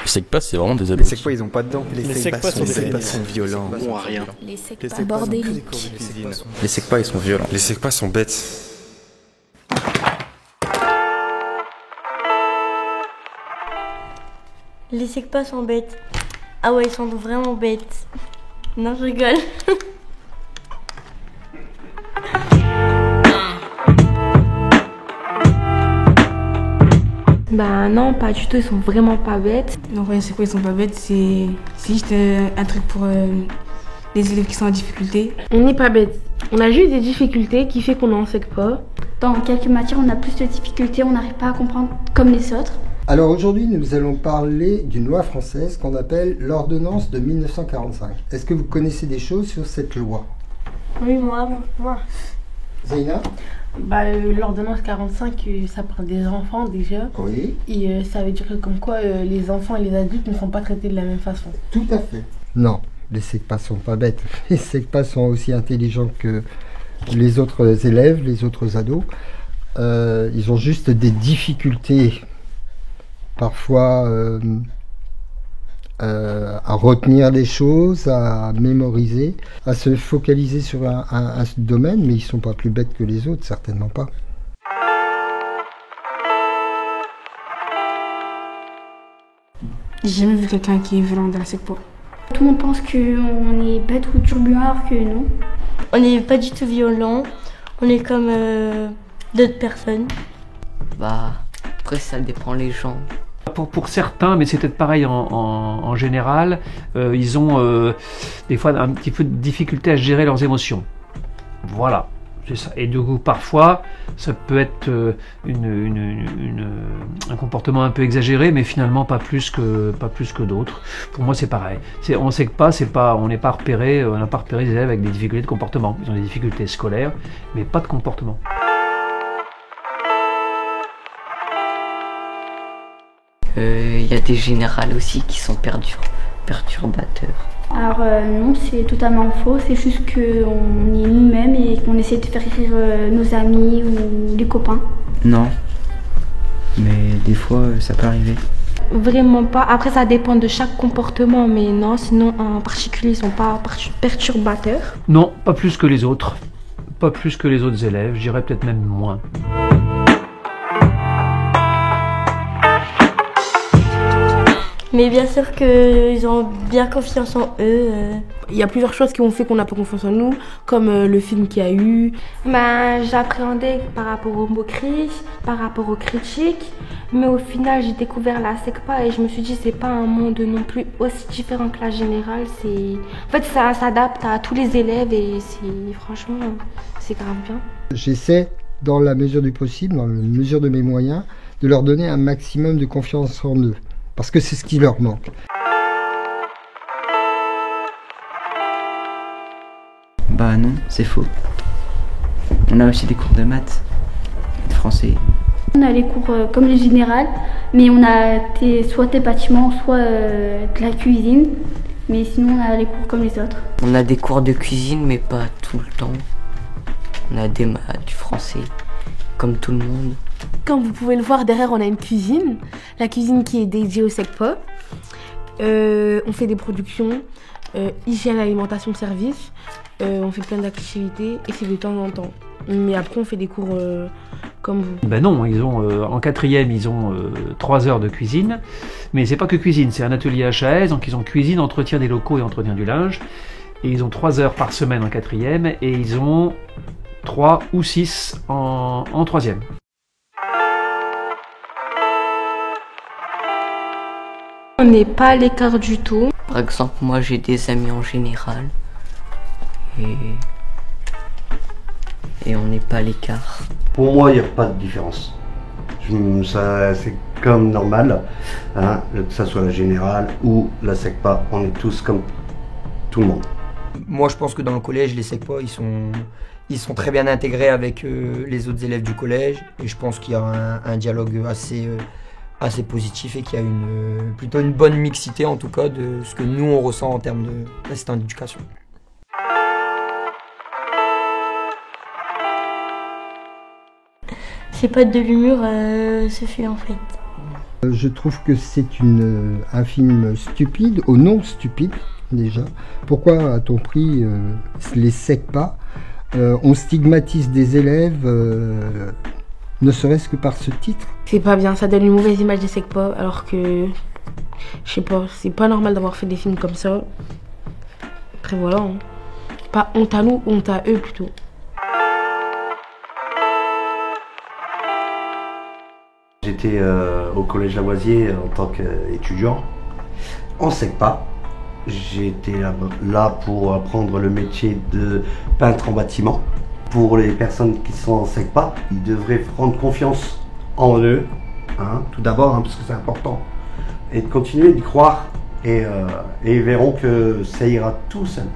Les SECPA, c'est vraiment des Les abrutis. SECPA, ils ont pas de dents. Les SECPA sont violents. Bon à rien. Les sectes bordéliques. Les SECPA, ils sont violents. Les SECPA sont bêtes. Les secpas sont bêtes. Ah ouais, ils sont vraiment bêtes. Non, je rigole. Bah non, pas du tout, ils sont vraiment pas bêtes. Non, c'est quoi, ils sont pas bêtes, c'est juste un truc pour les élèves qui sont en difficulté. On n'est pas bêtes. On a juste des difficultés qui fait qu'on n'en sait pas. Dans quelques matières, on a plus de difficultés, on n'arrive pas à comprendre comme les autres. Alors aujourd'hui, nous allons parler d'une loi française qu'on appelle l'ordonnance de 1945. Est-ce que vous connaissez des choses sur cette loi? Oui, moi. Zaina? L'ordonnance 45, ça parle des enfants déjà. Oui. Et ça veut dire que comme quoi les enfants et les adultes ne sont pas traités de la même façon. Tout à fait. Non, les SECPA sont pas bêtes. Les SECPA sont aussi intelligents que les autres élèves, les autres ados. Ils ont juste des difficultés parfois à retenir des choses, à mémoriser, à se focaliser sur un domaine, mais ils sont pas plus bêtes que les autres, certainement pas. J'ai jamais vu quelqu'un qui est violent dans la SECPA. Tout le monde pense qu'on est bête ou turbulent alors que non. On n'est pas du tout violent. On est comme d'autres personnes. Bah, après ça dépend les gens. Pour certains, mais c'est peut-être pareil en général, ils ont des fois un petit peu de difficulté à gérer leurs émotions. Voilà, c'est ça. Et du coup, parfois, ça peut être un comportement un peu exagéré, mais finalement pas plus que d'autres. Pour moi, c'est pareil. On sait que on n'a pas repéré des élèves avec des difficultés de comportement. Ils ont des difficultés scolaires, mais pas de comportement. Il y a des générales aussi qui sont perturbateurs. Alors non, c'est totalement faux, c'est juste qu'on est nous-mêmes et qu'on essaie de faire rire nos amis ou les copains. Non, mais des fois, ça peut arriver. Vraiment pas. Après, ça dépend de chaque comportement, mais non, sinon en particulier, ils sont pas perturbateurs. Non, pas plus que les autres. Pas plus que les autres élèves, je dirais peut-être même moins. Mais bien sûr qu'ils ont bien confiance en eux. Il y a plusieurs choses qui ont fait qu'on n'a pas confiance en nous, comme le film qu'il y a eu. J'appréhendais par rapport aux moqueries, par rapport aux critiques, mais au final j'ai découvert la SECPA et je me suis dit c'est pas un monde non plus aussi différent que la générale. En fait ça s'adapte à tous les élèves et franchement c'est grave bien. J'essaie, dans la mesure du possible, dans la mesure de mes moyens, de leur donner un maximum de confiance en eux, parce que c'est ce qui leur manque. Bah non, c'est faux. On a aussi des cours de maths, de français. On a les cours comme les générales, mais on a soit des bâtiments, soit de la cuisine. Mais sinon, on a les cours comme les autres. On a des cours de cuisine, mais pas tout le temps. On a des maths, du français, comme tout le monde. Comme vous pouvez le voir, derrière on a une cuisine. La cuisine qui est dédiée au SECPA. On fait des productions, hygiène, alimentation, service. On fait plein d'activités et c'est de temps en temps. Mais après on fait des cours comme vous. Ben non, ils ont en quatrième ils ont 3 heures de cuisine, mais c'est pas que cuisine, c'est un atelier HAS, donc ils ont cuisine, entretien des locaux et entretien du linge, et ils ont 3 heures par semaine en quatrième et ils ont 3 ou 6 en troisième. On n'est pas à l'écart du tout. Par exemple, moi j'ai des amis en général et on n'est pas à l'écart. Pour moi, il n'y a pas de différence. C'est comme normal, hein, que ce soit la générale ou la SECPA, on est tous comme tout le monde. Moi, je pense que dans le collège, les SECPA, ils sont très bien intégrés avec les autres élèves du collège. Et je pense qu'il y a un dialogue assez positif et qu'il y a plutôt une bonne mixité, en tout cas, de ce que nous, on ressent en termes d'assistant d'éducation. C'est pas de l'humour, ce fait en fait. Je trouve que c'est un film stupide, au nom stupide déjà. Pourquoi a-t-on pris les SECPA? On stigmatise des élèves, ne serait-ce que par ce titre. C'est pas bien, ça donne une mauvaise image des SECPA, alors que, je sais pas, c'est pas normal d'avoir fait des films comme ça. Après voilà, hein. Pas honte à nous, honte à eux plutôt. J'étais au collège Lavoisier en tant qu'étudiant en SECPA. J'étais là pour apprendre le métier de peintre en bâtiment. Pour les personnes qui sont en SECPA, ils devraient prendre confiance en eux, hein, tout d'abord, hein, parce que c'est important, et de continuer d'y croire, et ils verront que ça ira tout seul.